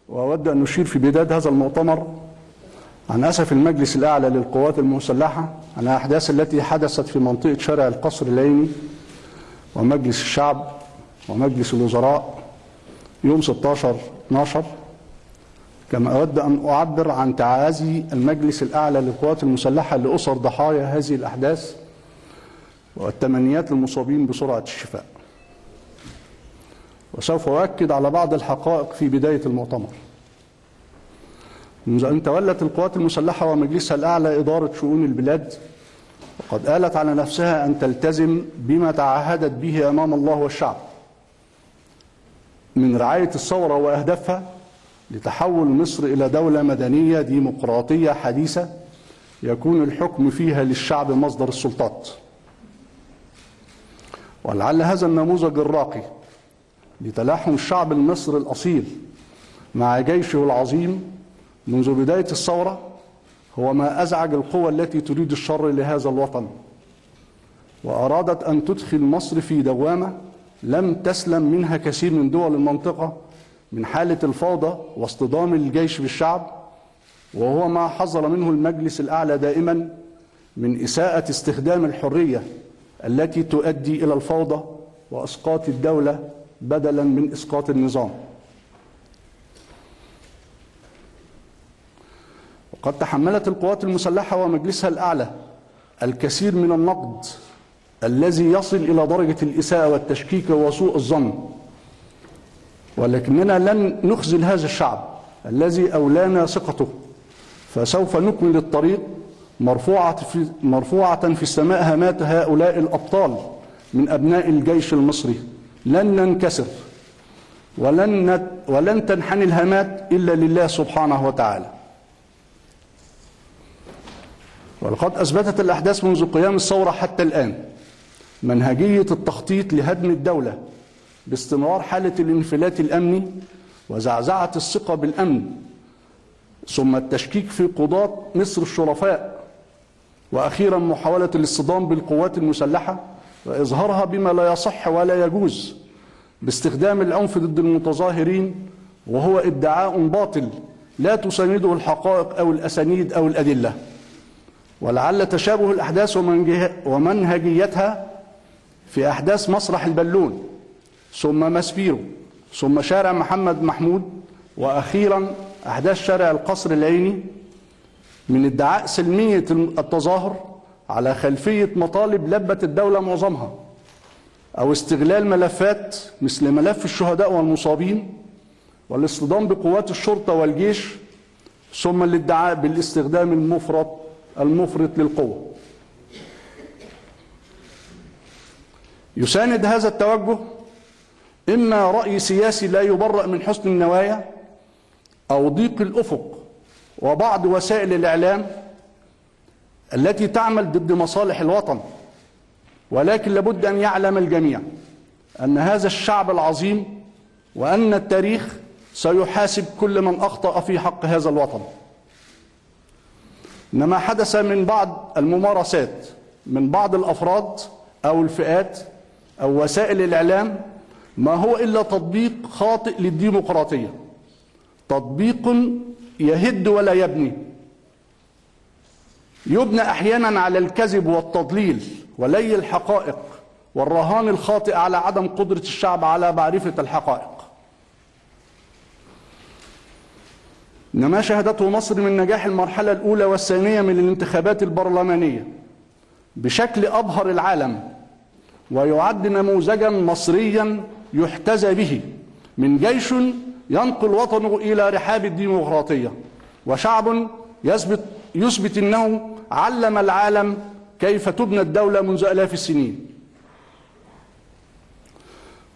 وأود أن نشير في بداية هذا المؤتمر عن أسف المجلس الأعلى للقوات المسلحة عن الأحداث التي حدثت في منطقة شارع القصر العيني ومجلس الشعب ومجلس الوزراء يوم 16/12. كما أود أن أعبر عن تعازي المجلس الأعلى للقوات المسلحة لأسر ضحايا هذه الأحداث والتمنيات للمصابين بسرعة الشفاء. وسوف أؤكد على بعض الحقائق في بداية المؤتمر. منذ أن تولت القوات المسلحة ومجلسها الأعلى إدارة شؤون البلاد، وقد آلت على نفسها أن تلتزم بما تعهدت به أمام الله والشعب من رعاية الثورة وأهدافها لتحول مصر إلى دولة مدنية ديمقراطية حديثة يكون الحكم فيها للشعب مصدر السلطات. ولعل هذا النموذج الراقي لتلاحم الشعب المصري الأصيل مع جيشه العظيم منذ بداية الثورة هو ما أزعج القوى التي تريد الشر لهذا الوطن، وأرادت أن تدخل مصر في دوامة لم تسلم منها كثير من دول المنطقة من حالة الفوضى واصطدام الجيش بالشعب، وهو ما حذر منه المجلس الأعلى دائما من إساءة استخدام الحرية التي تؤدي إلى الفوضى وإسقاط الدولة بدلا من إسقاط النظام. وقد تحملت القوات المسلحة ومجلسها الأعلى الكثير من النقد الذي يصل إلى درجة الإساءة والتشكيك وسوء الظن، ولكننا لن نخذل هذا الشعب الذي أولانا ثقته، فسوف نكمل الطريق مرفوعة في السماء هامات هؤلاء الأبطال من أبناء الجيش المصري. لن ننكسر ولن تنحني الهامات إلا لله سبحانه وتعالى. ولقد أثبتت الأحداث منذ قيام الثورة حتى الآن منهجية التخطيط لهدم الدولة باستمرار حالة الانفلات الأمني وزعزعة الثقة بالأمن، ثم التشكيك في قضاة مصر الشرفاء، وأخيرا محاولة الاصطدام بالقوات المسلحة وإظهارها بما لا يصح ولا يجوز باستخدام العنف ضد المتظاهرين، وهو ادعاء باطل لا تسانده الحقائق أو الأسانيد أو الأدلة. ولعل تشابه الأحداث ومنهجيتها في أحداث مسرح البالون ثم ماسبيرو ثم شارع محمد محمود وأخيرا أحداث شارع القصر العيني من ادعاء سلمية التظاهر على خلفية مطالب لبت الدولة معظمها، أو استغلال ملفات مثل ملف الشهداء والمصابين والاصطدام بقوات الشرطة والجيش، ثم الادعاء بالاستخدام المفرط للقوة. يساند هذا التوجه إما رأي سياسي لا يبرأ من حسن النوايا أو ضيق الأفق وبعض وسائل الإعلام التي تعمل ضد مصالح الوطن، ولكن لابد أن يعلم الجميع أن هذا الشعب العظيم وأن التاريخ سيحاسب كل من أخطأ في حق هذا الوطن. إنما حدث من بعض الممارسات من بعض الأفراد أو الفئات أو وسائل الإعلام ما هو إلا تطبيق خاطئ للديمقراطية، تطبيق يهد ولا يبني، يبنى أحيانا على الكذب والتضليل ولي الحقائق والرهان الخاطئ على عدم قدرة الشعب على معرفة الحقائق. إنما شهدته مصر من نجاح المرحلة الأولى والثانية من الانتخابات البرلمانية بشكل أبهر العالم، ويعد نموذجا مصريا يحتذى به من جيش ينقل وطنه إلى رحاب الديمقراطية، وشعب يثبت أنه علم العالم كيف تبنى الدولة منذ آلاف السنين.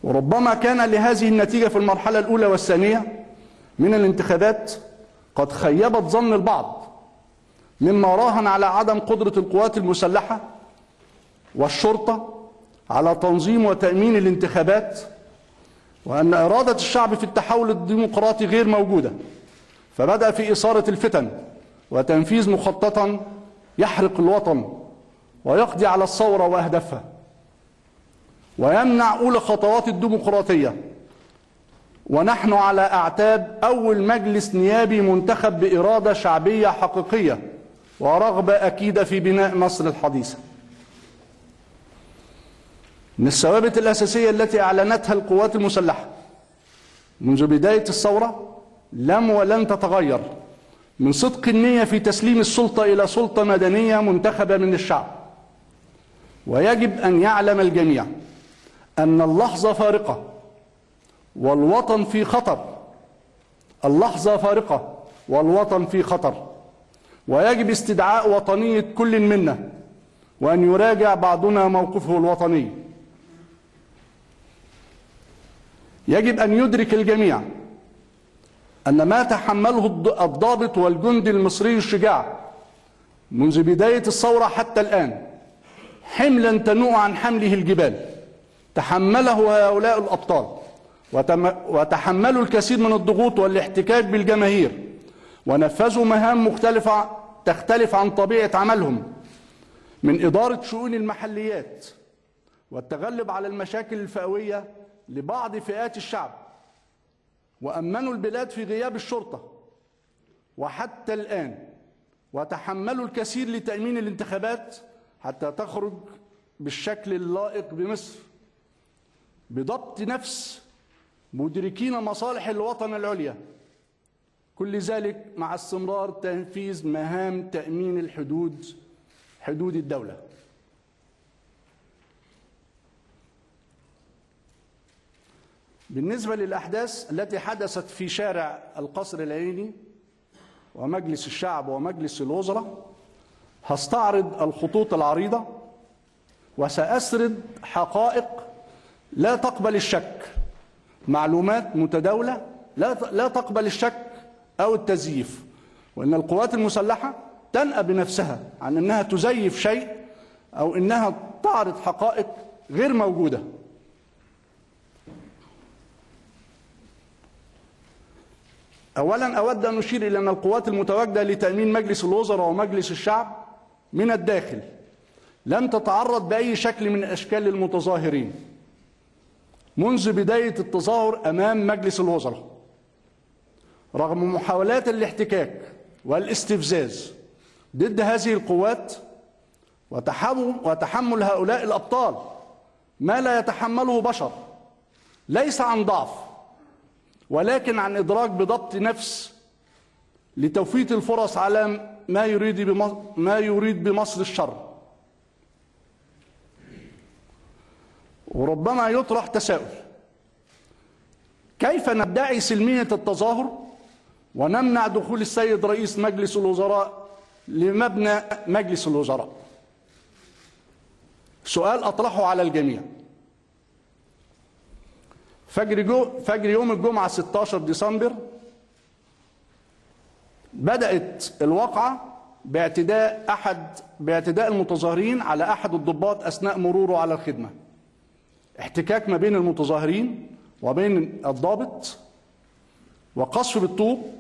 وربما كان لهذه النتيجة في المرحلة الأولى والثانية من الانتخابات قد خيبت ظن البعض، مما راهن على عدم قدرة القوات المسلحة والشرطة على تنظيم وتأمين الانتخابات، وأن إرادة الشعب في التحول الديمقراطي غير موجودة، فبدأ في إثارة الفتن وتنفيذ مخططا يحرق الوطن ويقضي على الثورة وأهدافها ويمنع أولى خطوات الديمقراطية ونحن على أعتاب أول مجلس نيابي منتخب بإرادة شعبية حقيقية ورغبة أكيدة في بناء مصر الحديثة. من الثوابت الأساسية التي أعلنتها القوات المسلحة منذ بداية الثورة لم ولن تتغير من صدق النية في تسليم السلطة إلى سلطة مدنية منتخبة من الشعب. ويجب أن يعلم الجميع أن اللحظة فارقة والوطن في خطر. اللحظة فارقة والوطن في خطر، ويجب استدعاء وطنية كل منا، وأن يراجع بعضنا موقفه الوطني. يجب أن يدرك الجميع أن ما تحمله الضابط والجندي المصري الشجاع منذ بداية الثورة حتى الآن حملا تنوء عن حمله الجبال، تحمله هؤلاء الأبطال، وتحملوا الكثير من الضغوط والاحتكاك بالجماهير، ونفذوا مهام مختلفة تختلف عن طبيعة عملهم، من إدارة شؤون المحليات والتغلب على المشاكل الفئوية لبعض فئات الشعب، وأمنوا البلاد في غياب الشرطة وحتى الآن، وتحملوا الكثير لتأمين الانتخابات حتى تخرج بالشكل اللائق بمصر بضبط نفس، مدركين مصالح الوطن العليا. كل ذلك مع استمرار تنفيذ مهام تأمين حدود الدولة. بالنسبة للأحداث التي حدثت في شارع القصر العيني ومجلس الشعب ومجلس الوزراء، هستعرض الخطوط العريضة وسأسرد حقائق لا تقبل الشك، معلومات متداولة لا تقبل الشك أو التزييف، وأن القوات المسلحة تنأى بنفسها عن أنها تزيف شيء أو أنها تعرض حقائق غير موجودة. أولا أود أن أشير إلى أن القوات المتواجدة لتأمين مجلس الوزراء ومجلس الشعب من الداخل لم تتعرض بأي شكل من أشكال المتظاهرين منذ بداية التظاهر أمام مجلس الوزراء، رغم محاولات الاحتكاك والاستفزاز ضد هذه القوات وتحمل هؤلاء الأبطال ما لا يتحمله بشر، ليس عن ضعف ولكن عن إدراك بضبط نفس لتوفيت الفرص على ما يريد بمصر الشر. وربما يطرح تساؤل: كيف ندعي سلمية التظاهر ونمنع دخول السيد رئيس مجلس الوزراء لمبنى مجلس الوزراء؟ سؤال أطرحه على الجميع. فجر يوم الجمعة 16 ديسمبر بدأت الواقعة باعتداء المتظاهرين على أحد الضباط أثناء مروره على الخدمة، احتكاك ما بين المتظاهرين وبين الضابط، وقصف بالطوب،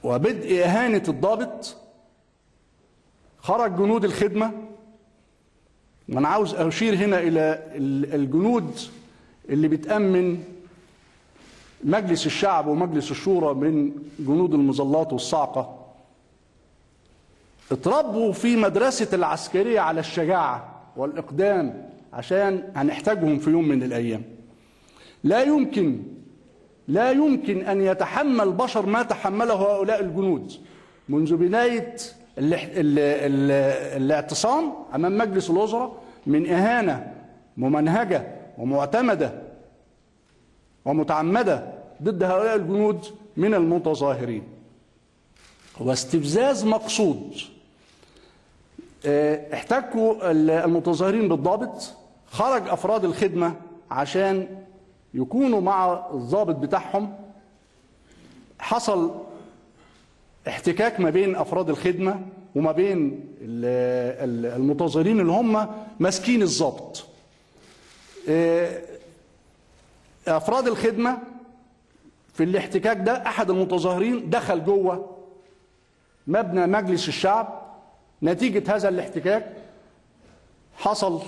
وبدء إهانة الضابط. خرج جنود الخدمة، وأنا عاوز أشير هنا إلى الجنود اللي بتأمن مجلس الشعب ومجلس الشورى من جنود المظلات والصاعقة، اتربوا في مدرسة العسكرية على الشجاعة والإقدام عشان هنحتاجهم في يوم من الأيام. لا يمكن أن يتحمل بشر ما تحمله هؤلاء الجنود منذ بداية الاعتصام أمام مجلس الوزراء من إهانة ممنهجة ومعتمدة ومتعمدة ضد هؤلاء الجنود من المتظاهرين، واستفزاز مقصود. احتكوا المتظاهرين بالضابط، خرج أفراد الخدمة عشان يكونوا مع الضابط بتاعهم، حصل احتكاك ما بين أفراد الخدمة وما بين المتظاهرين اللي هم ماسكين الضابط. أفراد الخدمة في الاحتكاك ده أحد المتظاهرين دخل جوه مبنى مجلس الشعب. نتيجة هذا الاحتكاك حصل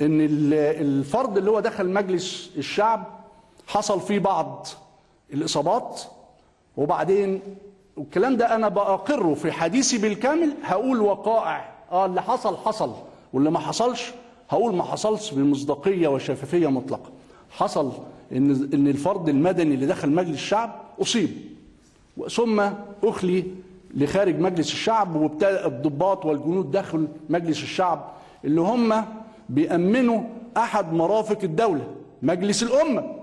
ان الفرد اللي هو دخل مجلس الشعب حصل فيه بعض الاصابات، وبعدين والكلام ده انا بأقره في حديثي بالكامل، هقول وقائع اللي حصل واللي ما حصلش هقول ما حصلش بمصداقيه وشفافيه مطلقه. حصل ان الفرد المدني اللي دخل مجلس الشعب اصيب ثم اخلي لخارج مجلس الشعب، وابتدأ الضباط والجنود داخل مجلس الشعب اللي هم بيأمنوا احد مرافق الدوله، مجلس الامه،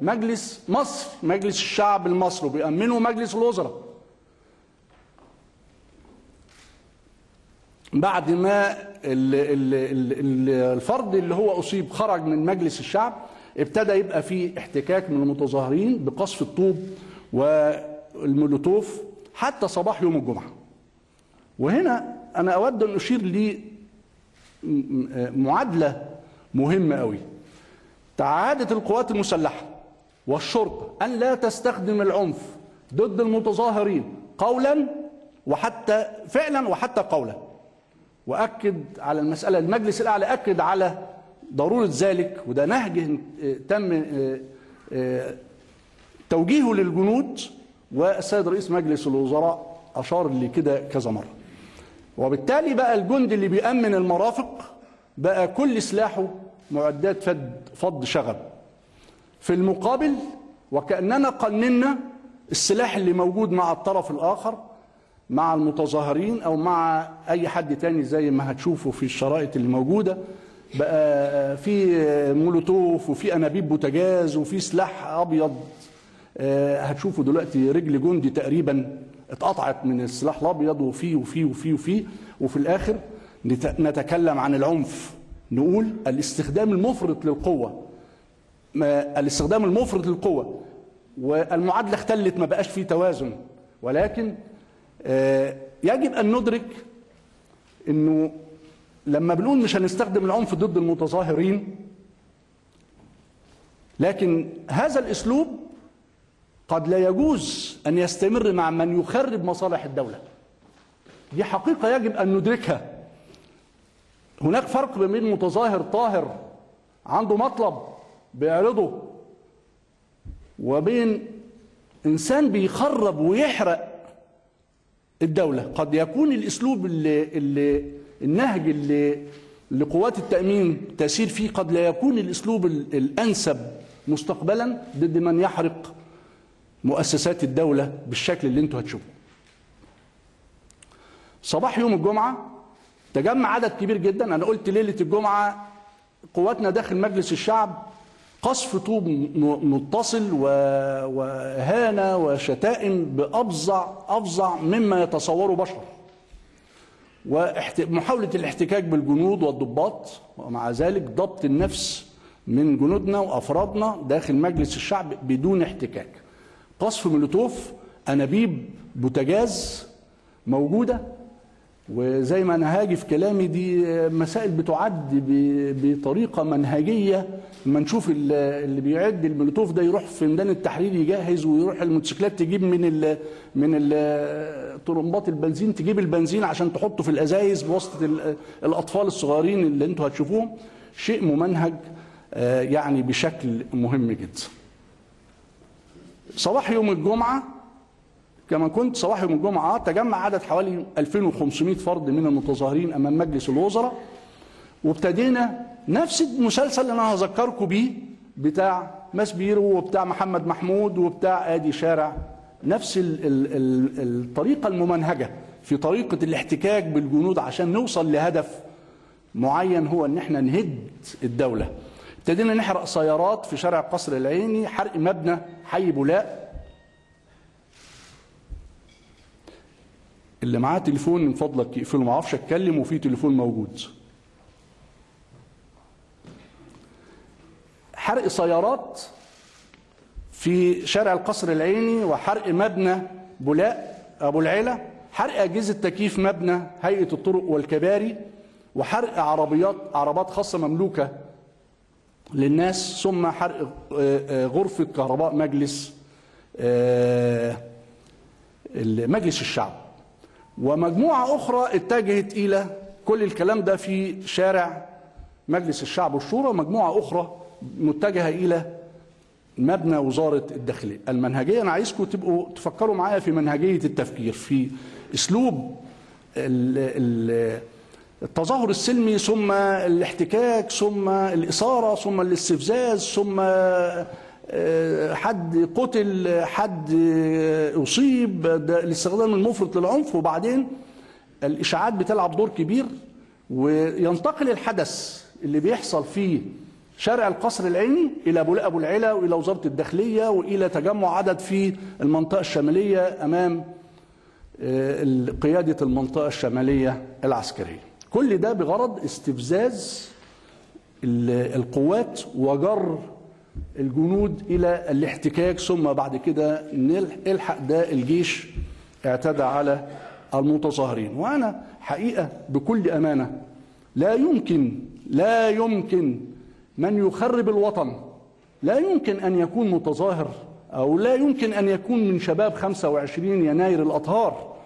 مجلس مصر، مجلس الشعب المصري، بيأمنوا مجلس الوزراء. بعد ما الفرد اللي هو أصيب خرج من مجلس الشعب، ابتدى يبقى فيه احتكاك من المتظاهرين بقصف الطوب والمولوتوف حتى صباح يوم الجمعة. وهنا أنا أود أن أشير لمعادلة مهمة قوي. تعهدت القوات المسلحة والشرطة أن لا تستخدم العنف ضد المتظاهرين قولا وحتى فعلا وحتى قولا، وأكد على المسألة. المجلس الأعلى أكد على ضرورة ذلك، وده نهج تم توجيهه للجنود، والسيد رئيس مجلس الوزراء أشار لكده كذا مرة. وبالتالي بقى الجندي اللي بيأمن المرافق بقى كل سلاحه معدات فض شغب. في المقابل وكأننا قننا السلاح اللي موجود مع الطرف الآخر، مع المتظاهرين أو مع أي حد تاني، زي ما هتشوفوا في الشرائط اللي موجودة، بقى في مولوتوف وفي أنابيب بوتاجاز وفي سلاح أبيض. هتشوفوا دلوقتي رجل جندي تقريبا اتقطعت من السلاح الأبيض، وفي الآخر نتكلم عن العنف، نقول الاستخدام المفرط للقوة، والمعادلة اختلت، ما بقاش فيه توازن. ولكن يجب أن ندرك أنه لما بنقول مش هنستخدم العنف ضد المتظاهرين، لكن هذا الأسلوب قد لا يجوز أن يستمر مع من يخرب مصالح الدولة. دي حقيقة يجب أن ندركها. هناك فرق بين متظاهر طاهر عنده مطلب بيعرضه، وبين إنسان بيخرب ويحرق الدولة. قد يكون الأسلوب النهج اللي قوات التأمين تسير فيه قد لا يكون الأسلوب الأنسب مستقبلا ضد من يحرق مؤسسات الدولة بالشكل اللي انتوا هتشوفوه. صباح يوم الجمعة تجمع عدد كبير جدا. أنا قلت ليلة الجمعة قواتنا داخل مجلس الشعب قصف طوب متصل وإهانة وشتائم بأفظع مما يتصوره بشر، ومحاولة الاحتكاك بالجنود والضباط، ومع ذلك ضبط النفس من جنودنا وأفرادنا داخل مجلس الشعب بدون احتكاك. قصف مولوتوف، أنابيب بوتاجاز موجودة. وزي ما أنا هاجي في كلامي، دي مسائل بتعد بطريقة منهجية. لما نشوف اللي بيعد المولوتوف ده يروح في ميدان التحرير يجهز، ويروح الموتوسيكلات تجيب من طرمبات البنزين، تجيب البنزين عشان تحطه في الأزايز بواسطة الأطفال الصغيرين اللي انتوا هتشوفوهم. شيء ممنهج يعني بشكل مهم جدا. صباح يوم الجمعة كما كنت صباح يوم الجمعة تجمع عدد حوالي 2500 فرد من المتظاهرين أمام مجلس الوزراء، وابتدينا نفس المسلسل اللي أنا هذكركم بيه بتاع ماسبيرو وبتاع محمد محمود وبتاع آدي شارع، نفس الطريقة الممنهجة في طريقة الاحتكاك بالجنود عشان نوصل لهدف معين، هو ان احنا نهد الدولة. ابتدينا نحرق سيارات في شارع قصر العيني، حرق مبنى حي بولاق. اللي معاه تليفون من فضلك يقفله، ما اعرفش اتكلم وفي تليفون موجود. حرق سيارات في شارع القصر العيني، وحرق مبنى بولاق ابو العيله، حرق اجهزه تكييف مبنى هيئه الطرق والكباري، وحرق عربات خاصه مملوكه للناس، ثم حرق غرفه كهرباء مجلس الشعب. ومجموعه اخرى اتجهت الى كل الكلام ده في شارع مجلس الشعب والشورى، مجموعة أخرى متجهة إلى مبنى وزارة الداخلية. المنهجية أنا عايزكم تبقوا تفكروا معايا في منهجية التفكير، في أسلوب التظاهر السلمي ثم الاحتكاك ثم الإثارة ثم الاستفزاز ثم حد قتل حد أصيب، الاستخدام المفرط للعنف، وبعدين الإشاعات بتلعب دور كبير، وينتقل الحدث اللي بيحصل في شارع القصر العيني إلى أبو العلا وإلى وزارة الداخلية وإلى تجمع عدد في المنطقة الشمالية أمام قيادة المنطقة الشمالية العسكرية. كل ده بغرض استفزاز القوات وجر الجنود إلى الاحتكاك، ثم بعد كده نلحق ده الجيش اعتدى على المتظاهرين. وأنا حقيقة بكل أمانة لا يمكن من يخرب الوطن، لا يمكن أن يكون متظاهر أو لا يمكن أن يكون من شباب 25 يناير الأطهار،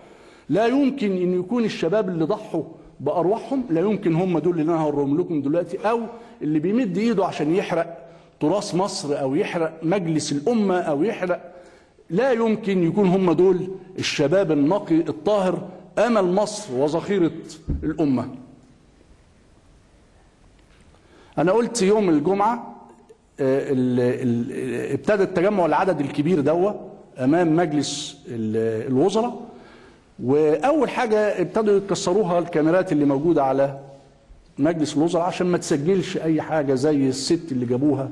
لا يمكن أن يكون الشباب اللي ضحوا بأرواحهم، لا يمكن هم دول اللي أنا هوريهم لكم دلوقتي، أو اللي بيمد إيده عشان يحرق تراث مصر أو يحرق مجلس الأمة أو يحرق، لا يمكن يكون هم دول الشباب النقي الطاهر أمل مصر وذخيرة الأمة. أنا قلت يوم الجمعة ابتدى التجمع العدد الكبير دوا أمام مجلس الوزراء، وأول حاجة ابتدوا يتكسروها الكاميرات اللي موجودة على مجلس الوزراء عشان ما تسجلش أي حاجة زي الست اللي جابوها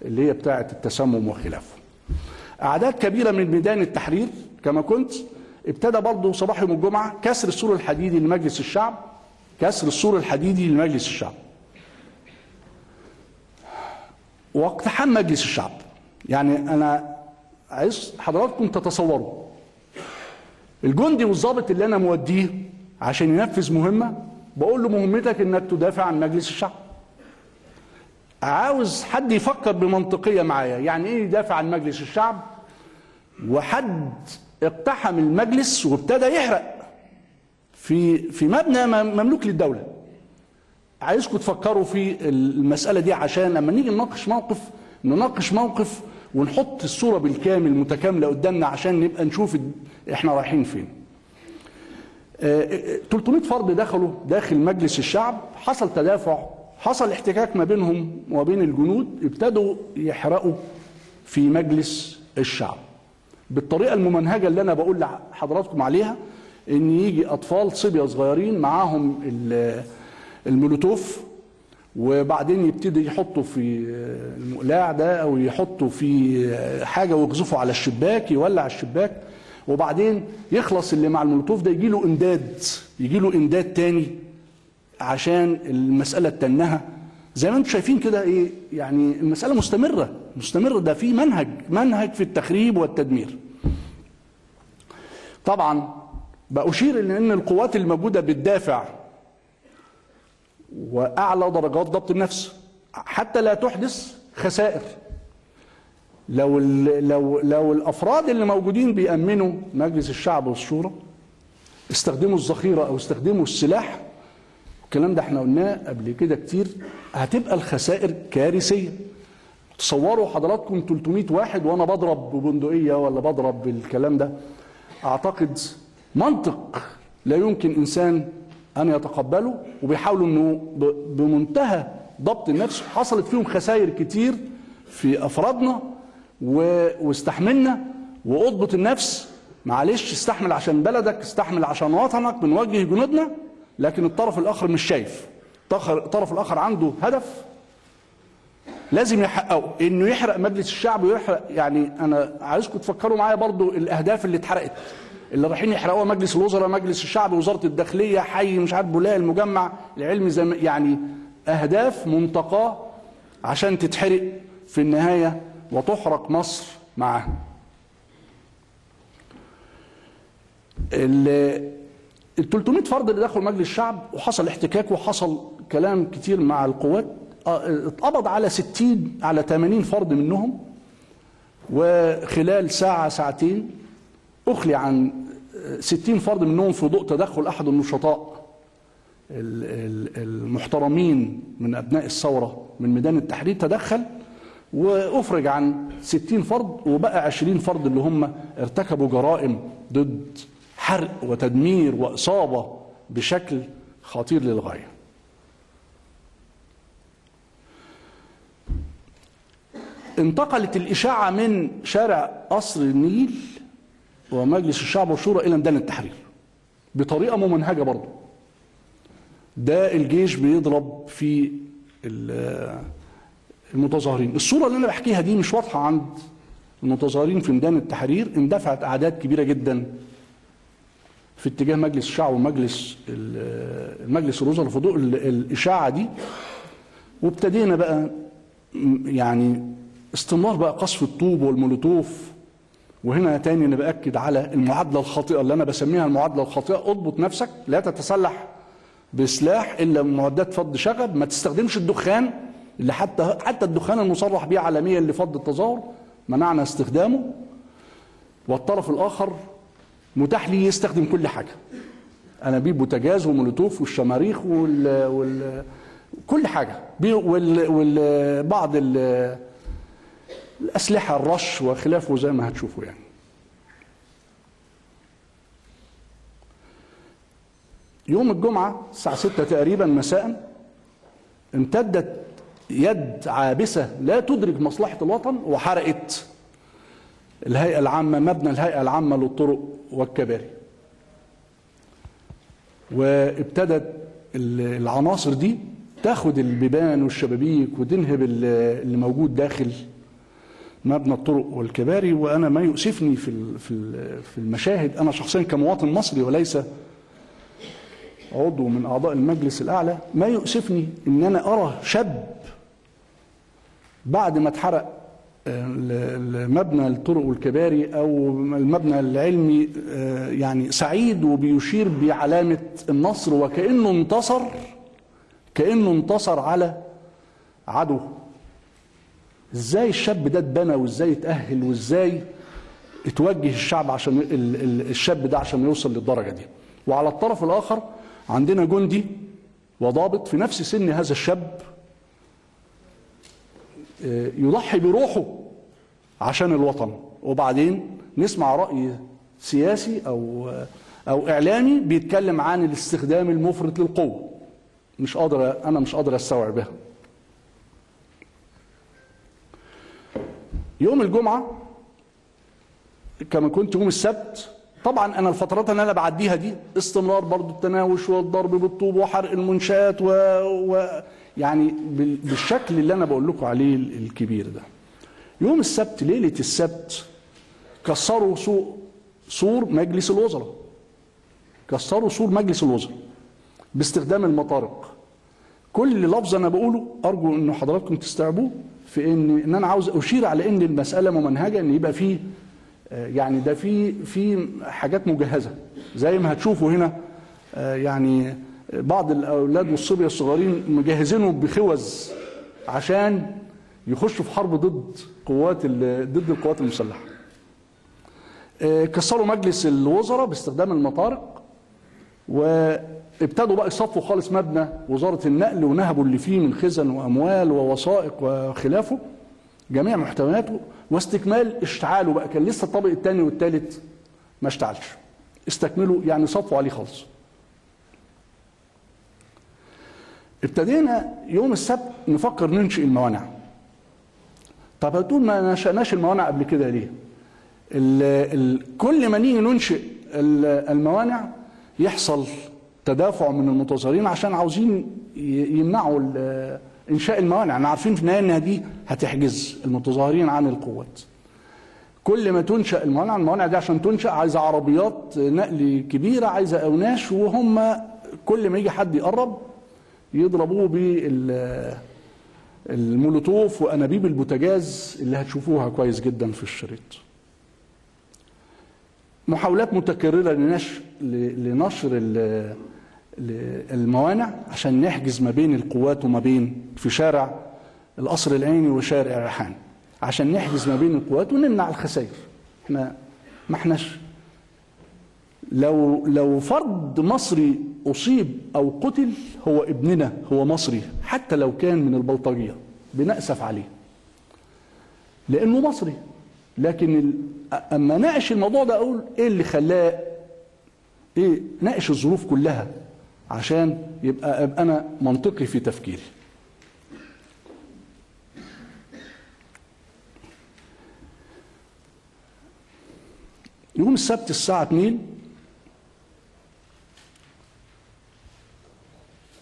اللي هي بتاعة التسمم وخلافه. أعداد كبيرة من ميدان التحرير كما كنت ابتدى برضه صباح يوم الجمعة كسر السور الحديدي لمجلس الشعب، كسر السور الحديدي لمجلس الشعب واقتحام مجلس الشعب. يعني أنا عايز حضراتكم تتصوروا الجندي والضابط اللي أنا موديه عشان ينفذ مهمة، بقول له مهمتك إنك تدافع عن مجلس الشعب. عاوز حد يفكر بمنطقية معايا، يعني إيه يدافع عن مجلس الشعب وحد اقتحم المجلس وابتدى يحرق في مبنى مملوك للدولة؟ عايزكم تفكروا في المسألة دي عشان لما نيجي نناقش موقف ونحط الصورة بالكامل متكاملة قدامنا عشان نبقى نشوف احنا رايحين فين. 300 فرد دخلوا داخل مجلس الشعب، حصل تدافع، حصل احتكاك ما بينهم وبين الجنود، ابتدوا يحرقوا في مجلس الشعب بالطريقة الممنهجة اللي أنا بقول لحضراتكم عليها، إن يجي أطفال صبية صغيرين معاهم المولوتوف، وبعدين يبتدي يحطوا في المقلاع ده أو يحطوا في حاجة ويقذفوا على الشباك، يولع الشباك، وبعدين يخلص اللي مع المولوتوف ده يجي له إمداد تاني عشان المسألة تنها. زي ما انتم شايفين كده ايه، يعني المسألة مستمرة، ده في منهج في التخريب والتدمير. طبعا بأشير ان القوات الموجودة بتدافع وأعلى درجات ضبط النفس حتى لا تحدث خسائر. لو الأفراد اللي موجودين بيأمنوا مجلس الشعب والشورى استخدموا الذخيرة أو استخدموا السلاح، الكلام ده احنا قلناه قبل كده كتير، هتبقى الخسائر كارثية. تصوروا حضراتكم 300 واحد وانا بضرب ببندقية ولا بضرب بالكلام ده، اعتقد منطق لا يمكن انسان ان يتقبله، وبيحاولوا انه بمنتهى ضبط النفس. حصلت فيهم خسائر كتير في افرادنا واستحملنا، واضبط النفس، معلش استحمل عشان بلدك، استحمل عشان وطنك، بنوجه جنودنا، لكن الطرف الآخر مش شايف، الطرف الآخر عنده هدف لازم يحققه، إنه يحرق مجلس الشعب ويحرق. يعني أنا عايزكم تفكروا معايا برضو الأهداف اللي اتحرقت، اللي رايحين يحرقوها مجلس الوزراء، مجلس الشعب، وزارة الداخلية، حي مش عارف بولاق، المجمع العلمي، يعني أهداف منتقاة عشان تتحرق في النهاية وتحرق مصر معاها. ال 300 فرد اللي دخلوا مجلس الشعب وحصل احتكاك وحصل كلام كتير مع القوات، اتقبض على 80 فرد منهم، وخلال ساعة ساعتين أخلي عن 60 فرد منهم في ضوء تدخل أحد النشطاء المحترمين من أبناء الثورة من ميدان التحرير تدخل وأفرج عن 60 فرد، وبقى 20 فرد اللي هم ارتكبوا جرائم ضد حرق وتدمير وإصابة بشكل خطير للغاية. انتقلت الإشاعة من شارع قصر النيل ومجلس الشعب والشورى إلى ميدان التحرير بطريقة ممنهجة برضو. ده الجيش بيضرب في المتظاهرين. الصورة اللي أنا بحكيها دي مش واضحة عند المتظاهرين في ميدان التحرير. اندفعت أعداد كبيرة جدا في اتجاه مجلس الشعب ومجلس الوزراء في ضوء الإشاعة دي، وابتدينا بقى يعني استمرار بقى قصف الطوب والمولوتوف. وهنا تاني أنا بأكد على المعادلة الخاطئة اللي أنا بسميها المعادلة الخاطئة. اضبط نفسك، لا تتسلح بسلاح إلا معدات فض شغب، ما تستخدمش الدخان اللي حتى الدخان المصرح به عالميا لفض التظاهر منعنا استخدامه. والطرف الآخر متاح لي يستخدم كل حاجة، أنابيب بوتاجاز ومولوتوف والشماريخ كل حاجة، وبعض الأسلحة الرش وخلافه زي ما هتشوفوا يعني. يوم الجمعة الساعة 6 تقريبا مساء امتدت يد عابسة لا تدرك مصلحة الوطن وحرقت الهيئة العامة، مبنى الهيئة العامة للطرق والكباري. وابتدت العناصر دي تاخد البيبان والشبابيك وتنهب اللي موجود داخل مبنى الطرق والكباري. وانا ما يؤسفني في المشاهد، انا شخصيا كمواطن مصري وليس عضو من اعضاء المجلس الاعلى، ما يؤسفني ان انا ارى شاب بعد ما اتحرق المبنى الطرق والكباري او المبنى العلمي يعني سعيد وبيشير بعلامة النصر وكأنه انتصر على عدو. ازاي الشاب ده اتبنى وازاي اتأهل وازاي اتوجه الشعب عشان الشاب ده عشان يوصل للدرجة دي. وعلى الطرف الاخر عندنا جندي وضابط في نفس سن هذا الشاب يضحي بروحه عشان الوطن، وبعدين نسمع رأي سياسي او اعلامي بيتكلم عن الاستخدام المفرط للقوة. انا مش قادر استوعبها. يوم الجمعة كما كنت يوم السبت، طبعا انا الفترات اللي انا بعديها دي استمرار برضو التناوش والضرب بالطوب وحرق المنشآت يعني بالشكل اللي انا بقول لكم عليه الكبير ده. يوم السبت ليلة السبت كسروا سور مجلس الوزراء، كسروا سور مجلس الوزراء باستخدام المطارق. كل لفظ انا بقوله ارجو ان حضراتكم تستوعبوه في ان انا عاوز اشير على ان المسألة ممنهجة، ان يبقى فيه يعني ده في حاجات مجهزة زي ما هتشوفوا هنا. يعني بعض الاولاد والصبية الصغيرين مجهزينهم بخوذ عشان يخشوا في حرب ضد القوات المسلحة. كسروا مجلس الوزراء باستخدام المطارق، وابتدوا بقى يصفوا خالص مبنى وزارة النقل ونهبوا اللي فيه من خزن واموال ووثائق وخلافه جميع محتوياته، واستكمال اشتعاله بقى. كان لسه الطابق الثاني والثالث ما اشتعلش، استكملوا يعني صفوا عليه خالص. ابتدينا يوم السبت نفكر ننشئ الموانع. طب هتقول ما نشأناش الموانع قبل كده ليه؟ كل ما نيجي ننشئ الموانع يحصل تدافع من المتظاهرين عشان عاوزين يمنعوا انشاء الموانع. احنا عارفين في النهايه انها دي هتحجز المتظاهرين عن القوات. كل ما تنشأ الموانع دي عشان تنشأ عايزه عربيات نقل كبيره، عايزه اوناش، وهم كل ما يجي حد يقرب يضربوه بالمولوتوف وانابيب البوتاجاز اللي هتشوفوها كويس جدا في الشريط. محاولات متكرره لنشر الموانع عشان نحجز ما بين القوات وما بين في شارع القصر العيني وشارع الريحان، عشان نحجز ما بين القوات ونمنع الخسائر. احنا ما احناش لو فرد مصري أصيب أو قتل هو ابننا، هو مصري، حتى لو كان من البلطجية بنأسف عليه لأنه مصري. لكن أما ناقش الموضوع ده أقول إيه اللي خلاه، إيه، ناقش الظروف كلها عشان يبقى أنا منطقي في تفكيري. يوم السبت الساعة 2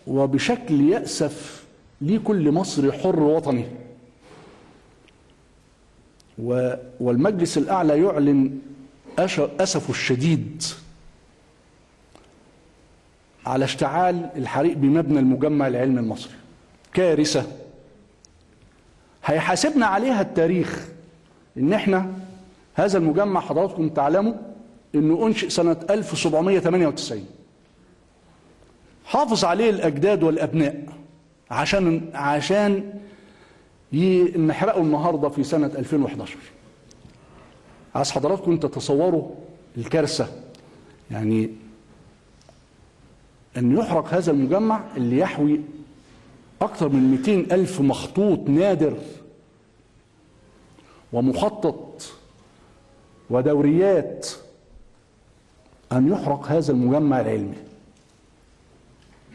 وبشكل يأسف ليه كل مصري حر وطني، والمجلس الأعلى يعلن أسفه الشديد على اشتعال الحريق بمبنى المجمع العلمي المصري. كارثة هيحاسبنا عليها التاريخ. إن احنا هذا المجمع حضراتكم تعلموا إنه أنشئ سنة 1798، حافظ عليه الأجداد والأبناء عشان نحرقه النهارده في سنة 2011. عايز حضراتكم تتصوروا الكارثة، يعني أن يحرق هذا المجمع اللي يحوي أكثر من 200,000 مخطوط نادر ومخطط ودوريات، أن يحرق هذا المجمع العلمي.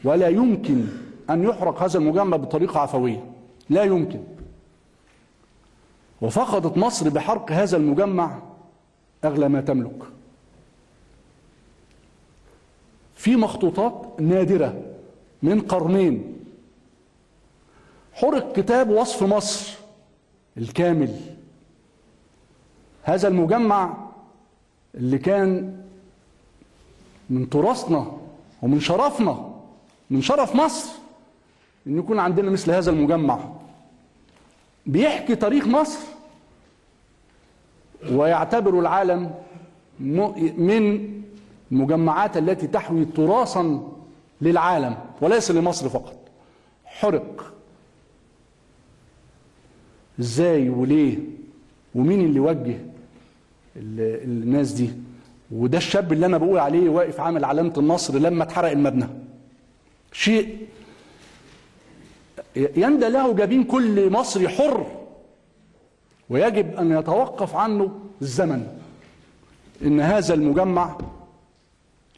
ولا يمكن أن يحرق هذا المجمع بطريقة عفوية، لا يمكن. وفقدت مصر بحرق هذا المجمع أغلى ما تملك. في مخطوطات نادرة من قرنين، حرق كتاب وصف مصر الكامل. هذا المجمع اللي كان من تراثنا ومن شرفنا، من شرف مصر ان يكون عندنا مثل هذا المجمع بيحكي تاريخ مصر، ويعتبر العالم من المجمعات التي تحوي تراثا للعالم وليس لمصر فقط. حرق ازاي وليه؟ ومين اللي وجه الناس دي؟ وده الشاب اللي انا بقول عليه واقف عامل علامة النصر لما اتحرق المبنى. شيء يندى له جبين كل مصري حر، ويجب أن يتوقف عنه الزمن إن هذا المجمع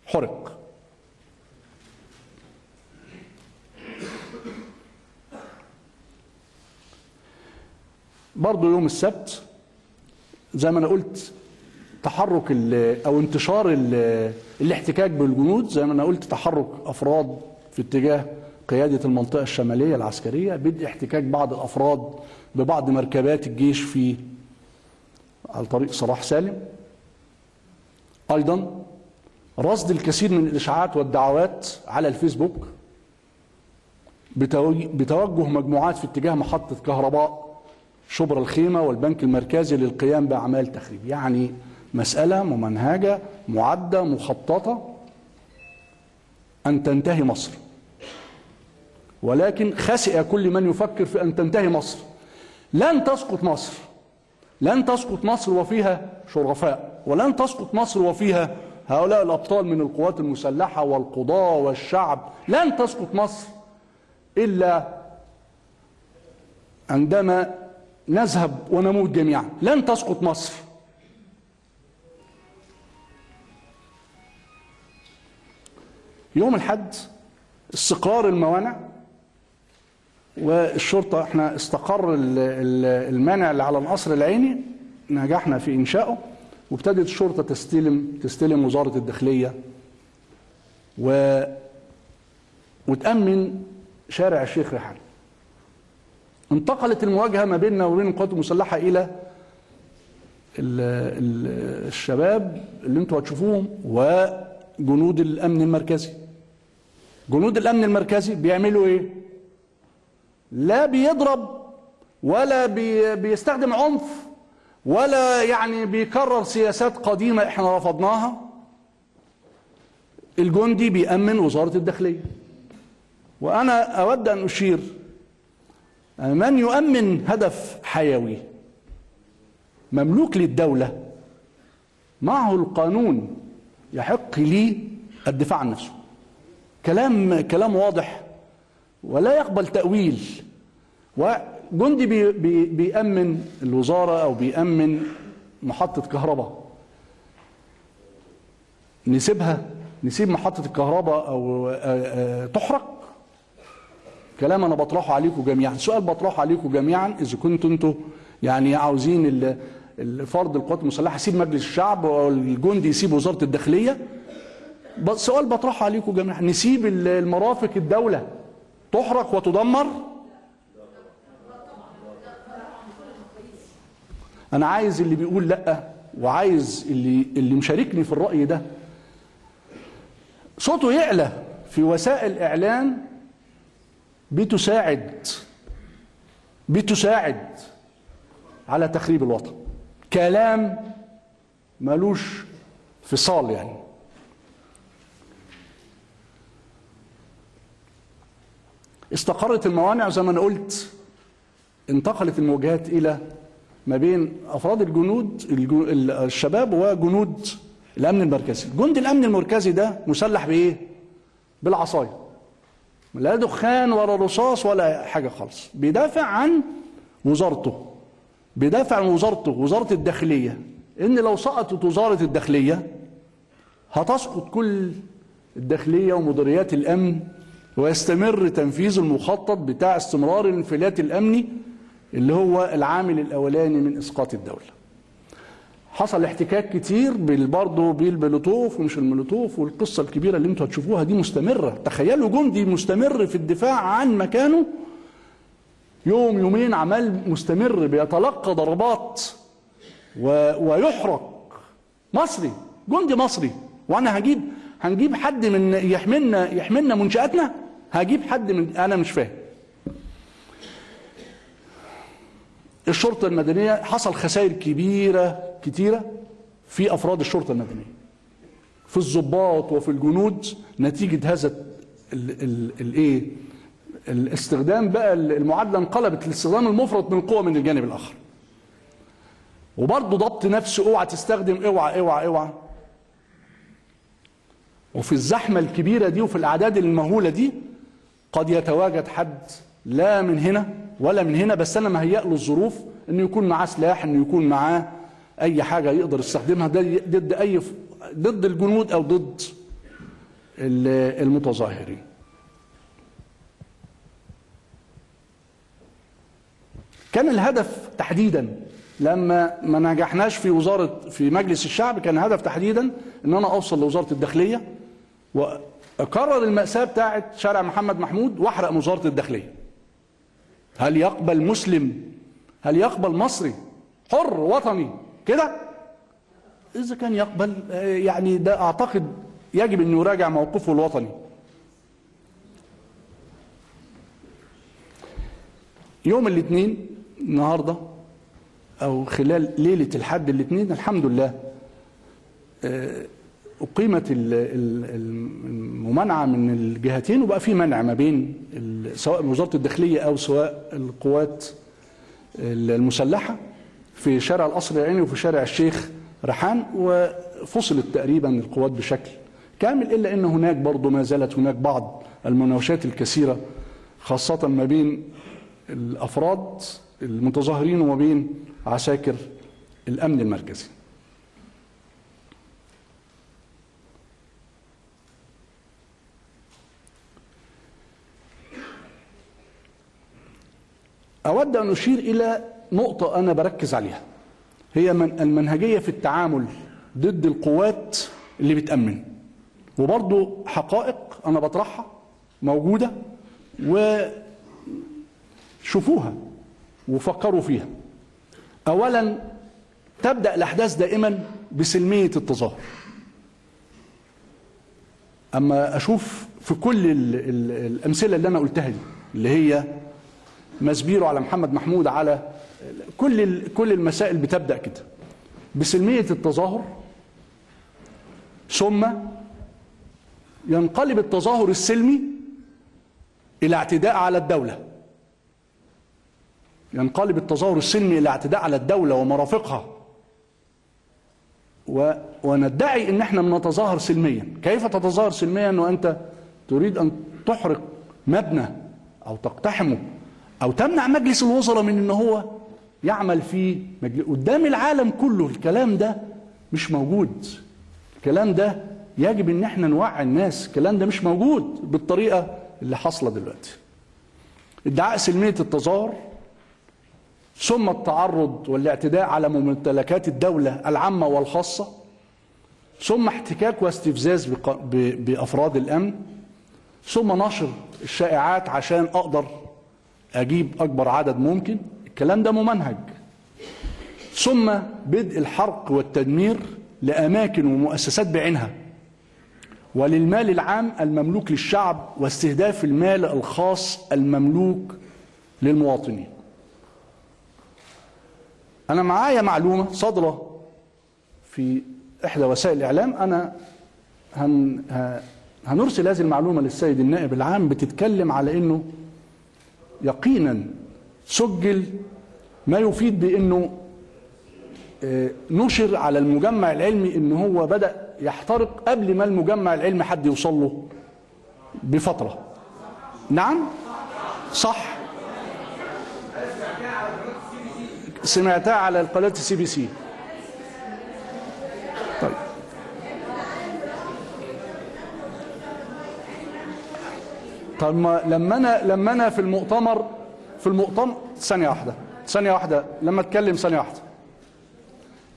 حرق. برضو يوم السبت زي ما أنا قلت تحرك أو انتشار الاحتكاك بالجنود، زي ما أنا قلت تحرك أفراد في اتجاه قيادة المنطقة الشمالية العسكرية، بدء احتكاك بعض الأفراد ببعض مركبات الجيش على طريق صلاح سالم. أيضا رصد الكثير من الإشاعات والدعوات على الفيسبوك بتوجه مجموعات في اتجاه محطة كهرباء شبرا الخيمة والبنك المركزي للقيام بأعمال تخريب. يعني مسألة ممنهجة معدة مخططة أن تنتهي مصر، ولكن خسئ كل من يفكر في أن تنتهي مصر. لن تسقط مصر، لن تسقط مصر وفيها شرفاء، ولن تسقط مصر وفيها هؤلاء الأبطال من القوات المسلحة والقضاة والشعب. لن تسقط مصر إلا عندما نذهب ونموت جميعا. لن تسقط مصر. يوم الأحد استقرار الموانع والشرطة، احنا استقر المانع اللي على القصر العيني، نجحنا في إنشائه، وابتدت الشرطة تستلم وزارة الداخلية وتأمن شارع الشيخ ريحان. انتقلت المواجهة ما بيننا وبين القوات المسلحة إلى الشباب اللي انتوا هتشوفوهم وجنود الأمن المركزي. جنود الأمن المركزي بيعملوا إيه؟ لا بيضرب ولا بيستخدم عنف ولا يعني بيكرر سياسات قديمة احنا رفضناها. الجندي بيأمن وزارة الداخلية. وأنا أود أن أشير من يؤمن هدف حيوي مملوك للدولة معه القانون يحق لي الدفاع عن نفسه. كلام واضح ولا يقبل تأويل. وجندي بيأمن الوزارة أو بيأمن محطة كهرباء، نسيب محطة الكهرباء أو تحرق؟ كلام أنا بطرحه عليكم جميعا، سؤال بطرحه عليكم جميعا، إذا كنتوا أنتوا يعني عاوزين فرد القوات المسلحة يسيب مجلس الشعب والجندي يسيب وزارة الداخلية، سؤال بطرحه عليكم جميعا، نسيب المرافق الدولة تحرق وتدمر؟ أنا عايز اللي بيقول لأ، وعايز اللي مشاركني في الرأي ده صوته يعلى في وسائل إعلام بتساعد على تخريب الوطن. كلام ملوش فصال يعني. استقرت الموانع زي ما أنا قلت، انتقلت المواجهات إلى ما بين أفراد الشباب وجنود الأمن المركزي. جند الأمن المركزي ده مسلح بإيه؟ بالعصاية، لا دخان ولا رصاص ولا حاجة خالص، بيدافع عن وزارته، وزارة الداخلية. إن لو سقطت وزارة الداخلية هتسقط كل الداخلية ومديريات الأمن، ويستمر تنفيذ المخطط بتاع استمرار الانفلات الأمني اللي هو العامل الأولاني من إسقاط الدولة. حصل احتكاك كتير برضه بالمولوتوف ومش المولوتوف، والقصة الكبيرة اللي انتوا هتشوفوها دي مستمرة. تخيلوا جندي مستمر في الدفاع عن مكانه يوم يومين، عمال مستمر بيتلقى ضربات ويحرق. مصري، جندي مصري، وانا هنجيب حد من يحملنا منشآتنا؟ هجيب حد من، انا مش فاهم. الشرطة المدنية حصل خسائر كتيرة في أفراد الشرطة المدنية، في الضباط وفي الجنود، نتيجة هذا الاستخدام. بقى المعادلة انقلبت للاستخدام المفرط من القوة من الجانب الآخر. وبرضه ضبط نفس، اوعى تستخدم، اوعى. وفي الزحمة الكبيرة دي وفي الأعداد المهولة دي قد يتواجد حد لا من هنا ولا من هنا، بس أنا مهيأ له الظروف إنه يكون معاه سلاح، إنه يكون معاه أي حاجة يقدر يستخدمها ضد الجنود أو ضد المتظاهرين. كان الهدف تحديدا لما ما نجحناش في مجلس الشعب، كان الهدف تحديدا إن أنا أوصل لوزارة الداخلية وأكرر المأساة بتاعت شارع محمد محمود وأحرق وزارة الداخلية. هل يقبل مسلم، هل يقبل مصري حر وطني كده؟ إذا كان يقبل يعني ده أعتقد يجب أن يراجع موقفه الوطني. يوم الاثنين النهارده أو خلال ليلة الحد الاثنين الحمد لله أقيمت الممانعة من الجهتين، وبقى في منع ما بين سواء وزارة الداخلية أو سواء القوات المسلحة في شارع القصر العيني وفي شارع الشيخ ريحان، وفصلت تقريبا القوات بشكل كامل، إلا أن هناك برضو ما زالت هناك بعض المناوشات الكثيرة خاصة ما بين الأفراد المتظاهرين وما بين عساكر الأمن المركزي. أود أن أشير إلى نقطة أنا بركز عليها، هي المنهجية في التعامل ضد القوات اللي بتأمن. وبرضو حقائق أنا بطرحها موجودة، وشوفوها وفكروا فيها. أولا، تبدأ الأحداث دائما بسلمية التظاهر. أما أشوف في كل الأمثلة اللي أنا قلتها دي، اللي هي مسبيره على محمد محمود، على كل المسائل بتبدأ كده بسلمية التظاهر، ثم ينقلب التظاهر السلمي إلى اعتداء على الدولة. ينقلب التظاهر السلمي إلى اعتداء على الدولة ومرافقها. وندعي ان احنا بنتظاهر سلميا. كيف تتظاهر سلميا وانت تريد ان تحرق مبنى او تقتحمه او تمنع مجلس الوزراء من ان هو يعمل فيه قدام العالم كله؟ الكلام ده مش موجود. الكلام ده يجب ان احنا نوعي الناس. الكلام ده مش موجود بالطريقه اللي حاصله دلوقتي. ادعاء سلميه التظاهر، ثم التعرض والاعتداء على ممتلكات الدولة العامة والخاصة، ثم احتكاك واستفزاز بأفراد الأمن، ثم نشر الشائعات عشان أقدر أجيب أكبر عدد ممكن. الكلام ده ممنهج. ثم بدء الحرق والتدمير لأماكن ومؤسسات بعينها وللمال العام المملوك للشعب، واستهداف المال الخاص المملوك للمواطنين. أنا معايا معلومة صادرة في إحدى وسائل الإعلام، أنا هنرسل هذه المعلومة للسيد النائب العام، بتتكلم على إنه يقينا سجل ما يفيد بإنه نشر على المجمع العلمي إنه هو بدأ يحترق قبل ما المجمع العلمي حد يوصل له بفترة. نعم صح، سمعتها على القناة السي بي سي. طيب لما انا في المؤتمر ثانية واحدة لما اتكلم ثانية واحدة،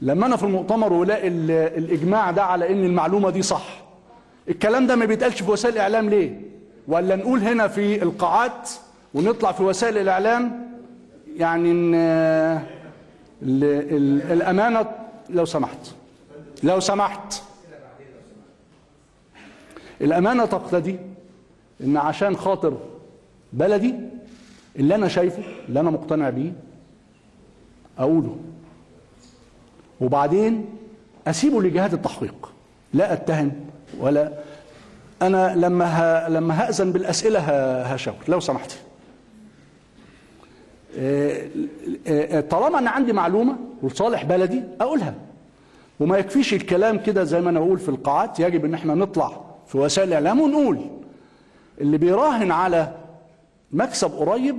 لما انا في المؤتمر ولاقي الاجماع ده على ان المعلومة دي صح، الكلام ده ما بيتقالش في وسائل الاعلام ليه؟ ولا نقول هنا في القاعات ونطلع في وسائل الاعلام؟ يعني الأمانة لو سمحت الأمانة تقتضي إن عشان خاطر بلدي اللي أنا شايفه اللي أنا مقتنع بيه أقوله، وبعدين أسيبه لجهات التحقيق. لا أتهم ولا أنا لما هأذن بالأسئلة هشاور لو سمحتي. طالما انا عندي معلومه لصالح بلدي اقولها، وما يكفيش الكلام كده زي ما انا بقول في القاعات. يجب ان احنا نطلع في وسائل الاعلام ونقول اللي بيراهن على مكسب قريب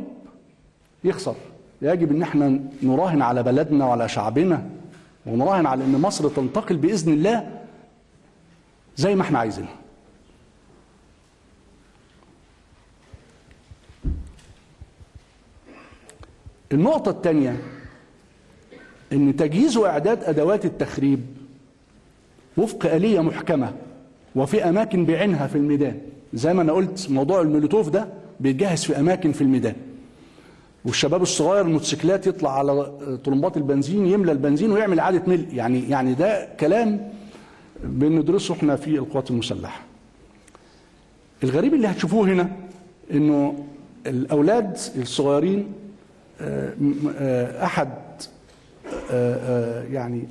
يخسر. يجب ان احنا نراهن على بلدنا وعلى شعبنا، ونراهن على ان مصر تنتقل باذن الله زي ما احنا عايزينها. النقطة الثانية ان تجهيز واعداد ادوات التخريب وفق آلية محكمة وفي اماكن بعينها في الميدان. زي ما انا قلت موضوع المولوتوف ده بيتجهز في اماكن في الميدان، والشباب الصغير الموتوسيكلات يطلع على طلمبات البنزين يملى البنزين ويعمل اعادة ملء. يعني ده كلام بندرسه احنا في القوات المسلحة. الغريب اللي هتشوفوه هنا انه الاولاد الصغيرين احد يعني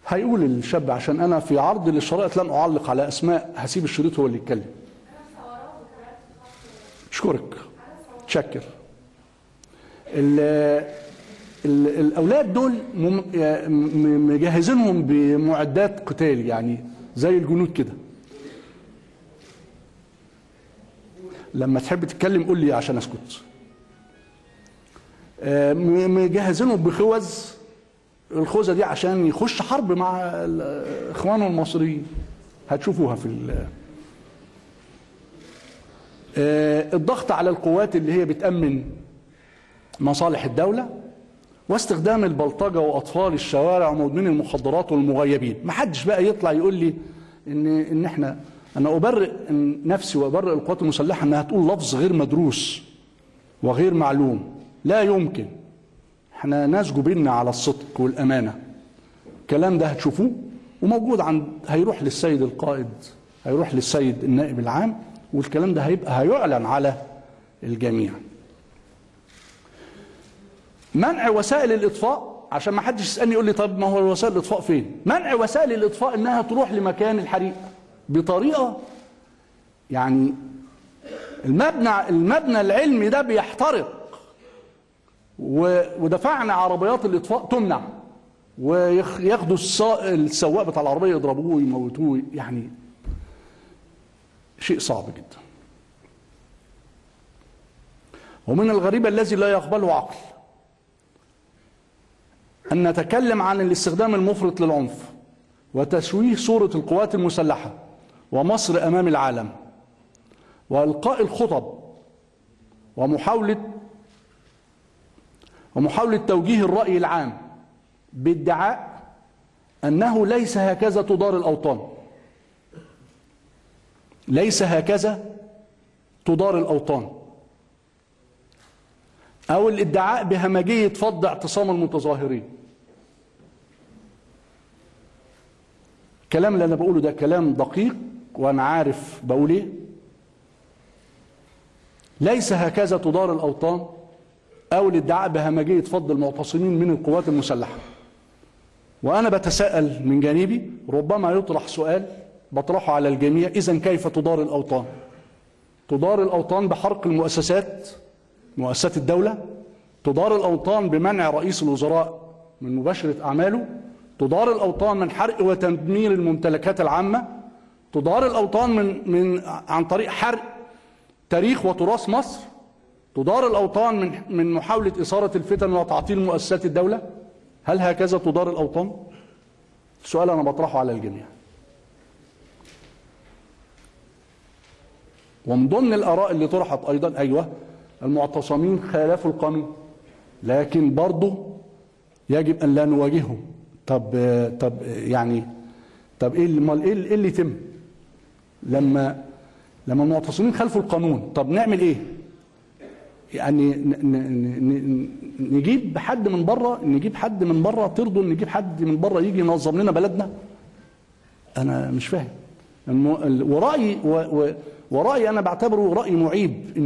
هيقول الشاب، عشان انا في عرض للشرائط لن اعلق على اسماء، هسيب الشريط هو اللي يتكلم. اشكرك شكر. الاولاد دول مجهزينهم بمعدات قتال، يعني زي الجنود كده. لما تحب تتكلم قول لي عشان اسكت. مجهزينهم بخوذ، الخوذه دي عشان يخش حرب مع اخوانه المصريين. هتشوفوها في الضغط على القوات اللي هي بتأمن مصالح الدولة، واستخدام البلطجة وأطفال الشوارع ومدمني المخدرات والمغيبين. ما حدش بقى يطلع يقول لي إن إحنا، أنا أبرئ نفسي وأبرئ القوات المسلحة إنها تقول لفظ غير مدروس وغير معلوم. لا يمكن. إحنا ناس جبلنا على الصدق والأمانة. الكلام ده هتشوفوه وموجود هيروح للسيد القائد، هيروح للسيد النائب العام، والكلام ده هيعلن على الجميع. منع وسائل الإطفاء، عشان ما حدش يسألني يقول لي طب ما هو وسائل الإطفاء فين؟ منع وسائل الإطفاء إنها تروح لمكان الحريق بطريقة، يعني المبنى العلمي ده بيحترق ودفعنا عربيات الإطفاء تمنع، وياخدوا السواق بتاع العربيه يضربوه ويموتوه، يعني شيء صعب جدا. ومن الغريب الذي لا يقبله عقل أن نتكلم عن الاستخدام المفرط للعنف وتشويه صورة القوات المسلحة ومصر أمام العالم، وإلقاء الخطب ومحاولة توجيه الرأي العام بادعاء أنه ليس هكذا تدار الأوطان، ليس هكذا تدار الأوطان، أو الادعاء بهمجية فض اعتصام المتظاهرين. الكلام اللي أنا بقوله ده كلام دقيق وأنا عارف بقول إيه. ليس هكذا تدار الأوطان، أو الادعاء بهمجية فض المعتصمين من القوات المسلحة. وأنا بتساءل من جانبي، ربما يطرح سؤال بطرحه على الجميع: إذن كيف تدار الأوطان؟ تدار الأوطان بحرق المؤسسات، مؤسسات الدولة؟ تدار الأوطان بمنع رئيس الوزراء من مباشرة أعماله؟ تدار الأوطان من حرق وتدمير الممتلكات العامة؟ تدار الأوطان عن طريق حرق تاريخ وتراث مصر؟ تدار الأوطان من محاولة إثارة الفتن وتعطيل مؤسسات الدولة؟ هل هكذا تدار الأوطان؟ سؤال أنا بطرحه على الجميع. ومن ضمن الآراء اللي طرحت أيضا: أيوة المعتصمين خالفوا القانون، لكن برضه يجب أن لا نواجههم. طب يعني إيه اللي يتم لما المعتصمين خالفوا القانون؟ طب نعمل إيه؟ يعني نجيب حد من بره، ترضوا نجيب حد من بره يجي ينظم لنا بلدنا؟ أنا مش فاهم. ورأيي أنا بعتبره رأي معيب،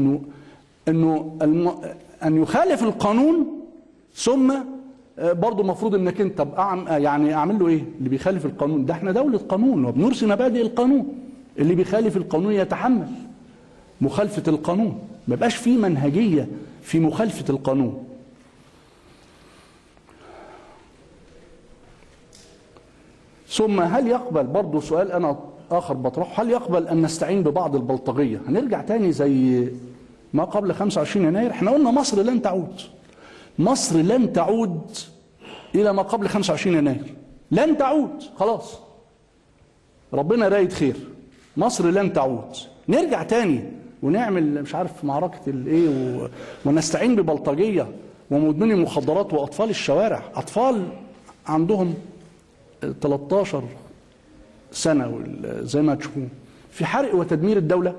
إنه أن يخالف القانون ثم برضه المفروض إنك أنت يعني أعمل له إيه؟ اللي بيخالف القانون ده، إحنا دولة قانون وبنرسي مبادئ القانون، اللي بيخالف القانون يتحمل مخالفة القانون، ما يبقاش في منهجية في مخالفة القانون. ثم هل يقبل، برضه سؤال أنا آخر بطرحه، هل يقبل أن نستعين ببعض البلطجية؟ هنرجع تاني زي ما قبل 25 يناير. احنا قلنا مصر لن تعود، مصر لن تعود إلى ما قبل 25 يناير، لن تعود خلاص، ربنا رايد خير، مصر لن تعود. نرجع تاني ونعمل مش عارف معركة الايه ونستعين ببلطجية ومدمني المخدرات وأطفال الشوارع، أطفال عندهم 13 سنة زي ما تشوفون، في حرق وتدمير الدولة.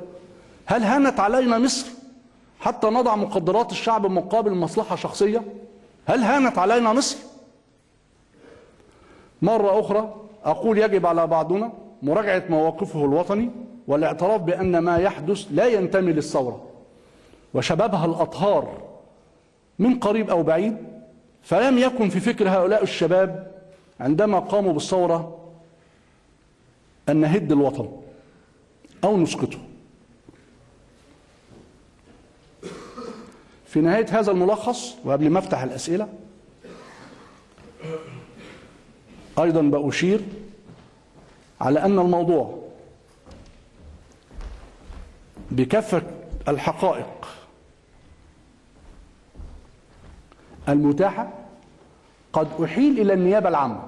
هل هانت علينا مصر حتى نضع مقدرات الشعب مقابل مصلحة شخصية؟ هل هانت علينا مصر؟ مرة أخرى أقول: يجب على بعضنا مراجعة مواقفه الوطني والاعتراف بأن ما يحدث لا ينتمي للثورة وشبابها الأطهار من قريب أو بعيد، فلم يكن في فكر هؤلاء الشباب عندما قاموا بالثورة أن نهد الوطن أو نسقطه. في نهاية هذا الملخص وقبل ما أفتح الأسئلة، أيضا بأشير على أن الموضوع بكافة الحقائق المتاحة قد أحيل إلى النيابة العامة،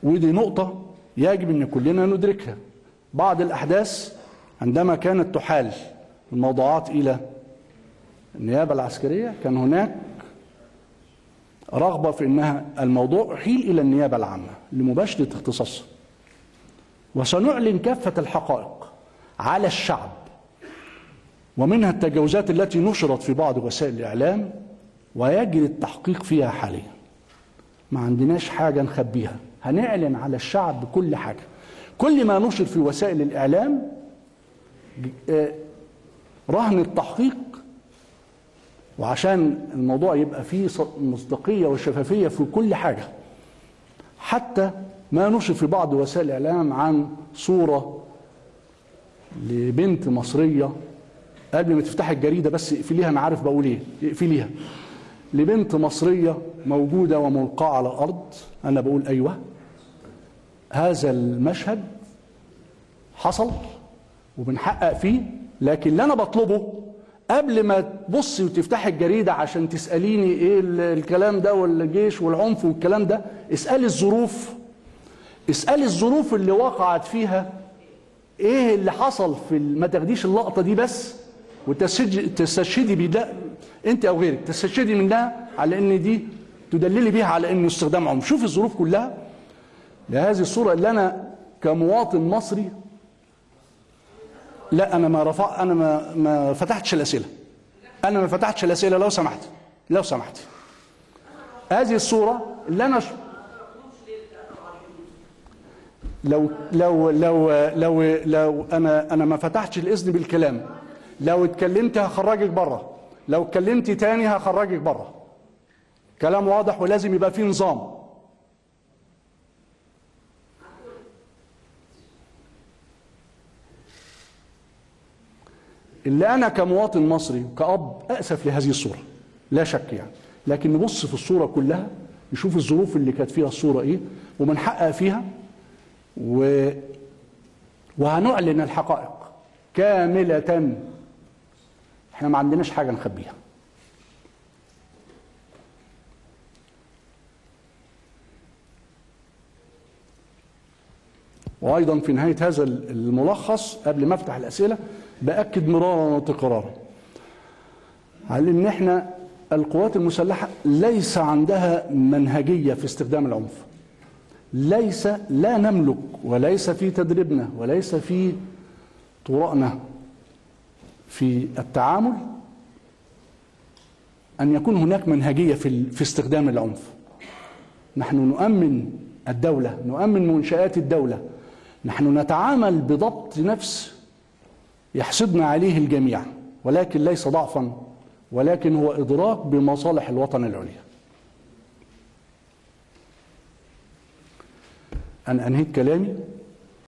ودي نقطة يجب أن كلنا ندركها. بعض الأحداث عندما كانت تحال الموضوعات إلى النيابة العسكرية كان هناك رغبة في أنها الموضوع أحيل إلى النيابة العامة لمباشرة اختصاصها، وسنعلن كافة الحقائق على الشعب، ومنها التجاوزات التي نشرت في بعض وسائل الإعلام ويجري التحقيق فيها حاليا. ما عندناش حاجة نخبيها، هنعلن على الشعب كل حاجة. كل ما نشر في وسائل الإعلام رهن التحقيق، وعشان الموضوع يبقى فيه مصداقية وشفافية في كل حاجة. حتى ما نشر في بعض وسائل الإعلام عن صورة لبنت مصرية، قبل ما تفتح الجريدة بس اقفليها، أنا عارف بقول إيه، اقفليها، لبنت مصرية موجودة وملقاة على الأرض، أنا بقول أيوة هذا المشهد حصل وبنحقق فيه، لكن اللي أنا بطلبه قبل ما تبصي وتفتحي الجريدة عشان تسأليني إيه الكلام ده والجيش والعنف والكلام ده، اسألي الظروف، اسألي الظروف اللي وقعت فيها إيه اللي حصل ما تاخديش اللقطة دي بس وتستشهدي بده أنت أو غيرك، تستشهدي منها على إن دي تدللي بيها على إنه استخدام عنف. شوف الظروف كلها لهذه الصورة اللي أنا كمواطن مصري، لا أنا ما فتحتش الأسئلة، أنا ما فتحتش الأسئلة لو سمحت، لو سمحت. هذه الصورة اللي أنا لو أنا ما فتحتش الإذن بالكلام، لو اتكلمت هخرجك بره، لو اتكلمت تاني هخرجك بره. كلام واضح ولازم يبقى فيه نظام. اللي أنا كمواطن مصري وكأب أسف لهذه الصورة لا شك يعني، لكن نبص في الصورة كلها نشوف الظروف اللي كانت فيها الصورة إيه وبنحقق فيها وهنعلن الحقائق كاملة. احنا ما عندناش حاجة نخبيها. وأيضا في نهاية هذا الملخص قبل ما أفتح الأسئلة بأكد مرارا وتكرارا على إن احنا القوات المسلحة ليس عندها منهجية في استخدام العنف، لا نملك وليس في تدريبنا وليس في طرقنا في التعامل أن يكون هناك منهجية في استخدام العنف. نحن نؤمن الدولة، نؤمن منشآت الدولة، نحن نتعامل بضبط نفس يحسدنا عليه الجميع، ولكن ليس ضعفا، ولكن هو إدراك بمصالح الوطن العليا. أنا أنهيت كلامي.